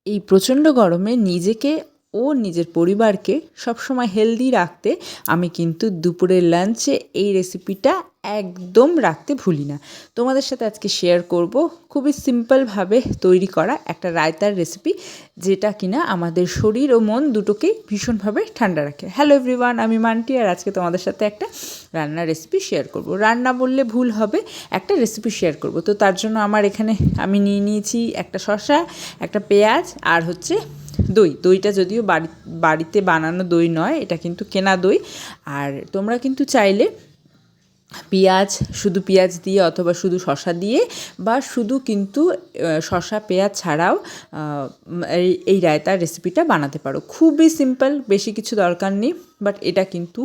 এই প্রচণ্ড গরমে নিজেকে ও নিজের পরিবারকে সবসময় হেলদি রাখতে আমি কিন্তু দুপুরের লাঞ্চে এই রেসিপিটা একদম রাখতে ভুলি না। তোমাদের সাথে আজকে শেয়ার করব খুবই সিম্পলভাবে তৈরি করা একটা রায়তার রেসিপি, যেটা কিনা আমাদের শরীর ও মন দুটোকেই ভীষণভাবে ঠান্ডা রাখে। হ্যালো এভরিওয়ান, আমি মান্টি, আর আজকে তোমাদের সাথে একটা রান্নার রেসিপি শেয়ার করব। রান্না বললে ভুল হবে, একটা রেসিপি শেয়ার করব। তো তার জন্য আমার এখানে আমি নিয়ে নিয়েছি একটা শসা, একটা পেঁয়াজ, আর হচ্ছে দইটা যদিও বাড়িতে বানানো দই নয়, এটা কিন্তু কেনা দই। আর তোমরা কিন্তু চাইলে শুধু পেঁয়াজ দিয়ে অথবা শুধু শসা দিয়ে বা শুধু কিন্তু শসা পেঁয়াজ ছাড়াও এই রায়তার রেসিপিটা বানাতে পারো। খুবই সিম্পল, বেশি কিছু দরকার নেই। বাট এটা কিন্তু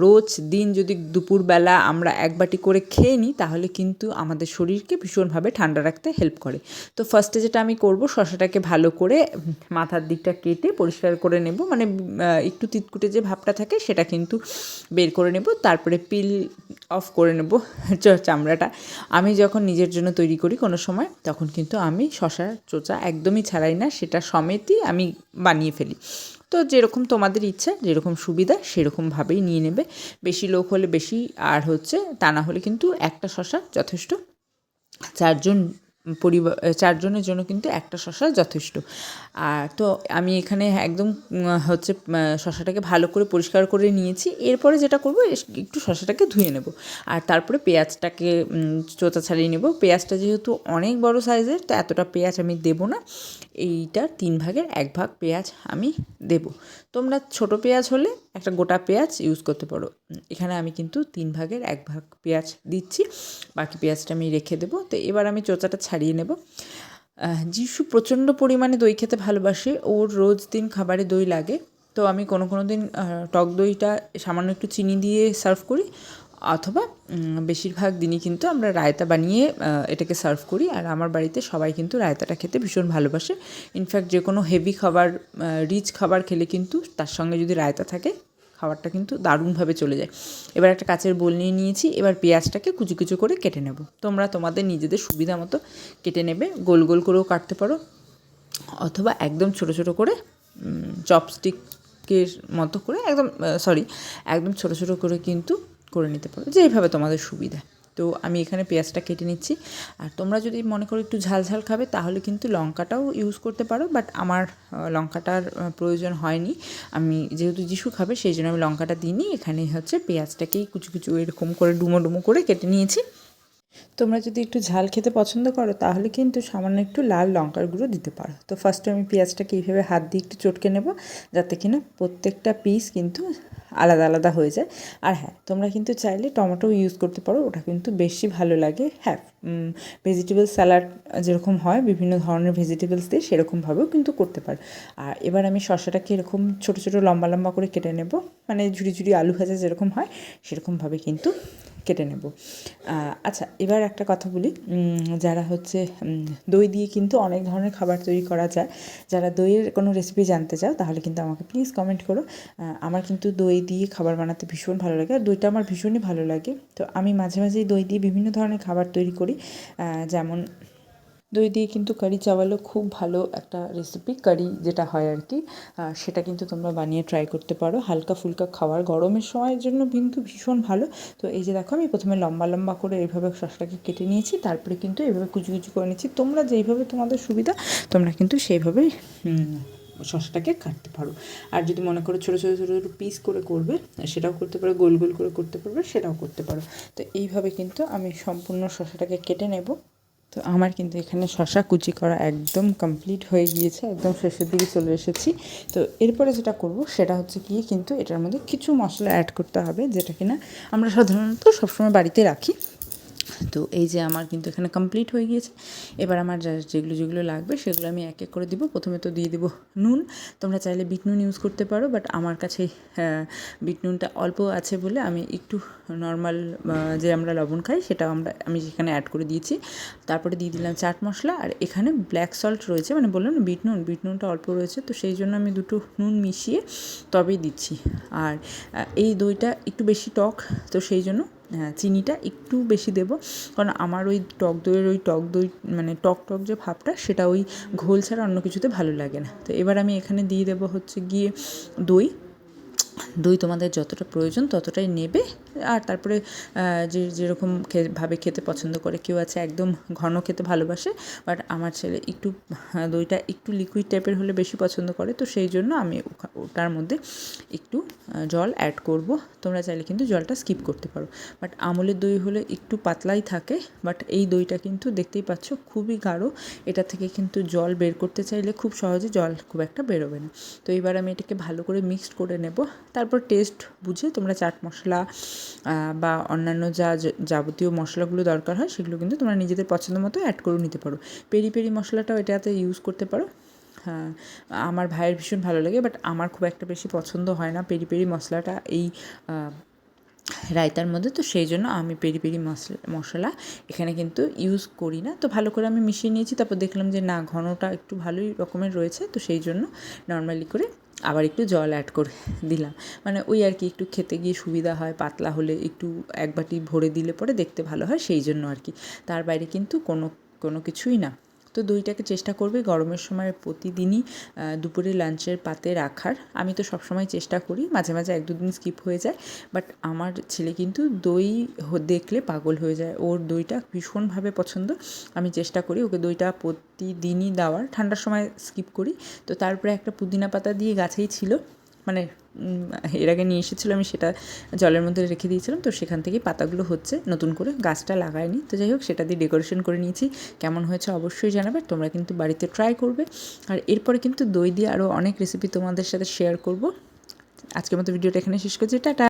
রোজ দিন যদি দুপুরবেলা আমরা এক বাটি করে খেয়ে নিই, তাহলে কিন্তু আমাদের শরীরকে ভীষণভাবে ঠান্ডা রাখতে হেল্প করে। তো ফার্স্টে যেটা আমি করব, শসাটাকে ভালো করে মাথার দিকটা কেটে পরিষ্কার করে নেব, মানে একটু তিতকুটে যে ভাবটা থাকে সেটা কিন্তু বের করে নেব। তারপরে পিল অফ করে নেব চামড়াটা। আমি যখন নিজের জন্য তৈরি করি কোনো সময়, তখন কিন্তু আমি শসার চোচা একদমই ছাড়াই না, সেটা সমেতই আমি বানিয়ে ফেলি। তো যেরকম তোমাদের ইচ্ছা, যেরকম সুবিধা সেরকমভাবেই নিয়ে নেবে। বেশি লোক হলে বেশি, আর হচ্ছে তা না হলে কিন্তু একটা শসা যথেষ্ট। চারজনের জন্য কিন্তু একটা শসা যথেষ্ট। আর তো আমি এখানে একদম হচ্ছে শসাটাকে ভালো করে পরিষ্কার করে নিয়েছি। এরপরে যেটা করব, একটু শসাটাকে ধুয়ে নেব, আর তারপরে পেঁয়াজটাকে চোচা ছাড়িয়ে নেব। পেঁয়াজটা যেহেতু অনেক বড় সাইজের, তো এতটা পেঁয়াজ আমি দেবো না, এইটার 3/1 ভাগ পেঁয়াজ আমি দেব। তোমরা ছোট পেঁয়াজ হলে একটা গোটা পেঁয়াজ ইউজ করতে পারো। এখানে আমি কিন্তু 3/1 ভাগ পেঁয়াজ দিচ্ছি, বাকি পেঁয়াজটা আমি রেখে দেবো। তো এবার আমি চোচাটা ছাড়িয়ে নেব। যিশু প্রচণ্ড পরিমাণে দই খেতে ভালোবাসে, ওর রোজ দিন খাবারে দই লাগে। তো আমি কোনো দিন টক দইটা সামান্য একটু চিনি দিয়ে সার্ভ করি, অথবা বেশিরভাগ দিনই কিন্তু আমরা রায়তা বানিয়ে এটাকে সার্ভ করি। আর আমার বাড়িতে সবাই কিন্তু রায়তাটা খেতে ভীষণ ভালোবাসে। ইনফ্যাক্ট যে কোনো হেভি খাবার, রিচ খাবার খেলে কিন্তু তার সঙ্গে যদি রায়তা থাকে, খাবারটা কিন্তু দারুণভাবে চলে যায়। এবার একটা কাচের বোল নিয়ে নিয়েছি। এবার পেঁয়াজটাকে কুচি কুচি করে কেটে নেব। তোমরা তোমাদের নিজেদের সুবিধা মতো কেটে নেবে, গোল গোল করেও কাটতে পারো, অথবা একদম ছোট ছোট করে চপস্টিকের মতো করে একদম ছোট ছোট করে কিন্তু করে নিতে পারো, যেইভাবে তোমাদের সুবিধা। তো আমি এখানে পেঁয়াজটা কেটে নিচ্ছি। আর তোমরা যদি মনে করো একটু ঝাল ঝাল খাবে, তাহলে কিন্তু লঙ্কাটাও ইউজ করতে পারো, বাট আমার লঙ্কাটার প্রয়োজন হয়নি। আমি যেহেতু যিশু খাবে, সেই জন্য আমি লঙ্কাটা দিইনি। এখানে হচ্ছে পেঁয়াজটাকেই কুচু কুচু এরকম করে ডুমো ডুমো করে কেটে নিয়েছি। তোমরা যদি একটু ঝাল খেতে পছন্দ করো, তাহলে কিন্তু সামান্য একটু লাল লঙ্কার গুঁড়ো দিতে পারো। তো ফার্স্টে আমি পেঁয়াজটাকে এইভাবে হাত দিয়ে একটু চটকে নেব, যাতে কিনা প্রত্যেকটা পিস কিন্তু আলাদা আলাদা হয়ে যায়। আর হ্যাঁ, তোমরা কিন্তু চাইলে টমেটো ইউজ করতে পারো, ওটা কিন্তু বেশি ভালো লাগে। হ্যাঁ, ভেজিটেবল স্যালাড যেরকম হয় বিভিন্ন ধরনের ভেজিটেবলস দিয়ে, সেরকমভাবেও কিন্তু করতে পারো। আর এবার আমি শসাটাকে এরকম ছোটো ছোটো লম্বা লম্বা করে কেটে নেব, মানে ঝুড়ি ঝুড়ি আলু ভাজা যেরকম হয় সেরকমভাবে কিন্তু কেটে নেব। আচ্ছা, এবার একটা কথা বলি, যারা হচ্ছে দই দিয়ে কিন্তু অনেক ধরনের খাবার তৈরি করা যায়। যারা দইয়ের কোনো রেসিপি জানতে চাও, তাহলে কিন্তু আমাকে প্লিজ কমেন্ট করো। আমার কিন্তু দই দিয়ে খাবার বানাতে ভীষণ ভালো লাগে, আর দইটা আমার ভীষণই ভালো লাগে। তো আমি মাঝে মাঝেই দই দিয়ে বিভিন্ন ধরনের খাবার তৈরি করি। যেমন দই দিয়ে কিন্তু কারি চাওয়ালও খুব ভালো একটা রেসিপি, কারি যেটা হয় আর কি, সেটা কিন্তু তোমরা বানিয়ে ট্রাই করতে পারো। হালকা ফুলকা খাবার গরমের সময়ের জন্য কিন্তু ভীষণ ভালো। তো এই যে দেখো, আমি প্রথমে লম্বা লম্বা করে এইভাবে শসাটাকে কেটে নিয়েছি, তারপরে কিন্তু এইভাবে কুচি কুচি করে নিয়েছি। তোমরা যেইভাবে তোমাদের সুবিধা, তোমরা কিন্তু সেইভাবেই শসাটাকে কাটতে পারো। আর যদি মনে করো ছোটো ছোটো ছোটো ছোটো পিস করে করবে, সেটাও করতে পারো, গোল গোল করে করতে পারবে, সেটাও করতে পারো। তো এইভাবে কিন্তু আমি সম্পূর্ণ শসাটাকে কেটে নেব। তো আমার কিন্তু এখানে শসা কুচি করা একদম কমপ্লিট হয়ে গিয়েছে, একদম শেষের দিকে চলে এসেছি। তো এরপরে যেটা করব, সেটা হচ্ছে গিয়ে কিন্তু এটার মধ্যে কিছু মশলা অ্যাড করতে হবে, যেটা কিনা আমরা সাধারণত সবসময় বাড়িতে রাখি। তো এই যে আমার কিন্তু এখানে কমপ্লিট হয়ে গিয়েছে। এবার আমার যেগুলো লাগবে সেগুলো আমি এক এক করে দিব। প্রথমে তো দিয়ে দেবো নুন। তোমরা চাইলে বিট নুন ইউজ করতে পারো, বাট আমার কাছে বিট নুনটা অল্প আছে বলে আমি একটু নর্মাল যে আমরা লবণ খাই, সেটা আমি সেখানে অ্যাড করে দিয়েছি। তারপরে দিয়ে দিলাম চাট মশলা, আর এখানে ব্ল্যাক সল্ট রয়েছে, মানে বললাম না বিট নুনটা অল্প রয়েছে, তো সেই জন্য আমি দুটো নুন মিশিয়ে তবেই দিচ্ছি। আর এই দইটা একটু বেশি টক, তো সেই জন্য চিনিটা একটু বেশি দেবো, কারণ আমার ওই টক দইয়ের ওই টক দই মানে টক টক যে ভাবটা সেটা ওই ঘোল ছাড়া অন্য কিছুতে ভালো লাগে না। তো এবার আমি এখানে দিয়ে দেবো হচ্ছে গিয়ে দই। দই তোমাদের যতটা প্রয়োজন ততটাই নেবে। আর তারপরে যেরকম ভাবে খেতে পছন্দ করে, কেউ আছে একদম ঘন খেতে ভালোবাসে, বাট আমার ছেলে একটু দইটা একটু লিকুইড টাইপের হলে বেশি পছন্দ করে, তো সেই জন্য আমি ওটার মধ্যে একটু জল অ্যাড করব। তোমরা চাইলে কিন্তু জলটা স্কিপ করতে পারো, বাট আমুলের দই হলে একটু পাতলাই থাকে, বাট এই দইটা কিন্তু দেখতেই পাচ্ছ খুবই গাঢ়, এটা থেকে কিন্তু জল বের করতে চাইলে খুব সহজে জল খুব একটা বেরোবে না। তো এবার আমি এটাকে ভালো করে মিক্সড করে নেব। তারপর টেস্ট বুঝে তোমরা চাট মশলা বা অন্যান্য যাবতীয় মশলাগুলো দরকার হয় সেগুলো কিন্তু তোমরা নিজেদের পছন্দ মতো অ্যাড করে নিতে পারো। পেরি পেরি মশলাটাও এটাতে ইউজ করতে পারো। হ্যাঁ, আমার ভাইয়ের ভীষণ ভালো লাগে, বাট আমার খুব একটা বেশি পছন্দ হয় না পেরি পেরি মশলাটা এই রায়তার মধ্যে, তো সেই জন্য আমি পেরি পেরি মশলা এখানে কিন্তু ইউজ করি না। তো ভালো করে আমি মিশিয়ে নিয়েছি, তারপর দেখলাম যে না, ঘনটা একটু ভালোই রকমের রয়েছে, তো সেই জন্য নর্মালি করে আবার একটু জল অ্যাড করে দিলাম। মানে ওই আর কি, একটু খেতে গিয়ে সুবিধা হয়, পাতলা হলে একটু এক বাটি ভরে দিলে পরে দেখতে ভালো হয়, সেই জন্য আর কি। তার বাইরে কিন্তু কোনো কিছুই না। তো দইটাকে চেষ্টা করবে গরমের সময় প্রতিদিনই দুপুরে লাঞ্চের পাতে রাখার। আমি তো সবসময় চেষ্টা করি, মাঝে মাঝে 1-2 দিন স্কিপ হয়ে যায়, বাট আমার ছেলে কিন্তু দই দেখলে পাগল হয়ে যায়, ওর দইটা ভীষণভাবে পছন্দ। আমি চেষ্টা করি ওকে দইটা প্রতিদিনই দেওয়ার, ঠান্ডার সময় স্কিপ করি। তো তারপরে একটা পুদিনা পাতা দিয়ে গাছেই ছিল, মানে এর আগে নিয়ে এসেছিলো, আমি সেটা জলের মধ্যে রেখে দিয়েছিলাম, তো সেখান থেকেই পাতাগুলো হচ্ছে, নতুন করে গাছটা লাগাইনি। তো যাই হোক, সেটা দিয়ে ডেকোরেশন করে নিয়েছি। কেমন হয়েছে অবশ্যই জানাবে, তোমরা কিন্তু বাড়িতে ট্রাই করবে। আর এরপরে কিন্তু দই দিয়ে আরও অনেক রেসিপি তোমাদের সাথে শেয়ার করব। আজকের মতো ভিডিওটা এখানে শেষ করছি, টাটা।